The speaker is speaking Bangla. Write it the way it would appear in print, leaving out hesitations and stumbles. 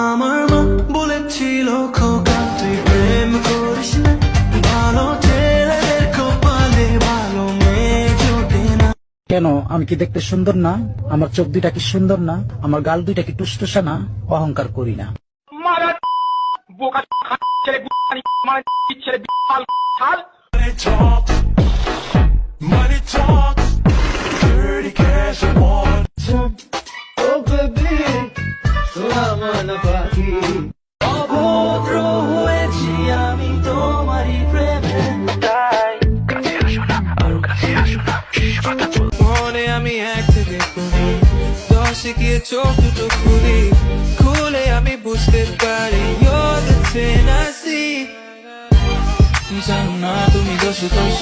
আমার মা বলেছিল খোকা তুই প্রেম করিস না, ভালো ছেলেদের কপালে ভালো মেয়ে জোটে না। কেন, আমি কি দেখতে সুন্দর না? আমার চোখ দুইটা কি সুন্দর না? আমার গাল দুইটা কি টুসটুসা না? অহংকার করি না। Money talk, dirty cash and more. Oh baby, সোনা মনা পাখি, অভদ্র হয়েছি আমি তোমারই প্রেমে, তাই কাছে আসো না, আরো কাছে আসো না, কথা বল। মনে আমি এক থেকে করি, দশে গিয়ে চোখ দুটো খুলি, খুলে আমি বুঝতে পারি you're the thing I see। জানো না তুমি দোষ দোষ